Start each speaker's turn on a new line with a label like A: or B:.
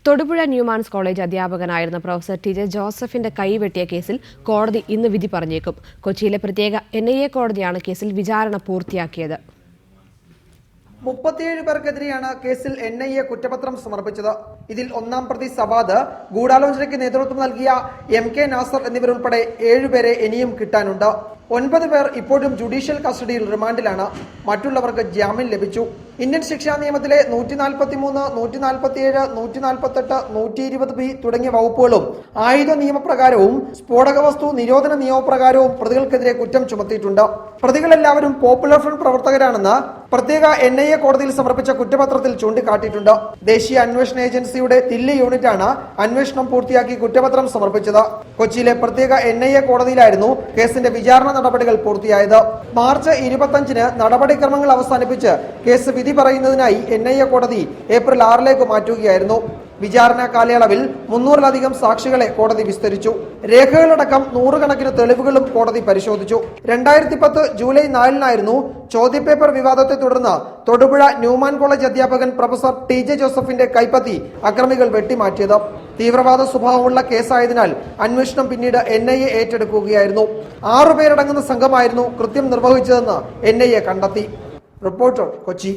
A: Thodupuzha Newman's college അധ്യാപകനായിരുന്ന professor T J ജോസഫിന്റെ കൈവെട്ടിയ കേസിൽ കോടതി ഇന്ന് വിധി പറഞ്ഞേക്കും. കൊച്ചിയിലെ പ്രത്യേക NIA കോടതിയാണ് കേസിൽ വിചാരണ പൂർത്തിയാക്കിയത്.
B: 37 പേർക്കെതിരെയാണ് കേസിൽ NIA കുറ്റപത്രം സമർപ്പിച്ചത്. ഇതിൽ ഒന്നാം പ്രതി സവാദ്, ഗൂഢാലോചനയ്ക്ക് നേതൃത്വം നൽകിയ MK നാസർ എന്നിവരുൾപ്പെടെ 7 പേരെ ഇനിയും കിട്ടാനുണ്ട്. 9 പേർ ഇപ്പോഴും ജുഡീഷ്യൽ കസ്റ്റഡിയിൽ റിമാൻഡിലാണ്. മറ്റുള്ളവർക്ക് ജാമ്യം ലഭിച്ചു. ഇന്ത്യൻ ശിക്ഷാ നിയമത്തിലെ 143, 147, 148, 120B തുടങ്ങിയ വകുപ്പുകളും ആയുധ നിയമപ്രകാരവും സ്ഫോടക വസ്തു നിരോധന നിയമപ്രകാരവും പ്രതികൾക്കെതിരെ കുറ്റം ചുമത്തിയിട്ടുണ്ട്. പ്രതികളെല്ലാവരും പോപ്പുലർ ഫ്രണ്ട് പ്രവർത്തകരാണെന്ന് പ്രത്യേക NIA കോടതിയിൽ സമർപ്പിച്ച കുറ്റപത്രത്തിൽ ചൂണ്ടിക്കാട്ടിയിട്ടുണ്ട്. ദേശീയ അന്വേഷണ ഏജൻസിയുടെ ദില്ലി യൂണിറ്റാണ് അന്വേഷണം പൂർത്തിയാക്കി കുറ്റപത്രം സമർപ്പിച്ചത്. കൊച്ചിയിലെ പ്രത്യേക NIA കോടതിയിലായിരുന്നു കേസിന്റെ വിചാരണ നടപടികൾ പൂർത്തിയായത്. മാർച്ച് 25-ന് നടപടിക്രമങ്ങൾ അവസാനിപ്പിച്ച് കേസ് വിധി പറയുന്നതിനായി NIA കോടതി ഏപ്രിൽ 6-ലേക്ക് മാറ്റുകയായിരുന്നു. വിചാരണ കാലയളവിൽ 300-ലധികം സാക്ഷികളെ കോടതി വിസ്തരിച്ചു. രേഖകളടക്കം 100 കണക്കിന് തെളിവുകളും കോടതി പരിശോധിച്ചു. 2010 ജൂലൈ 4-നായിരുന്നു ചോദ്യപേപ്പർ വിവാദത്തെ തുടർന്ന് തൊടുപുഴ ന്യൂമാൻ കോളേജ് അധ്യാപകൻ പ്രൊഫസർ ടി ജെ ജോസഫിന്റെ കൈപ്പത്തി അക്രമികൾ വെട്ടിമാറ്റിയത്. തീവ്രവാദ സ്വഭാവമുള്ള കേസായതിനാൽ അന്വേഷണം പിന്നീട് NIA ഏറ്റെടുക്കുകയായിരുന്നു. 6 പേരടങ്ങുന്ന സംഘമായിരുന്നു കൃത്യം നിർവഹിച്ചതെന്ന് NIA കണ്ടെത്തി. റിപ്പോർട്ടർ, കൊച്ചി.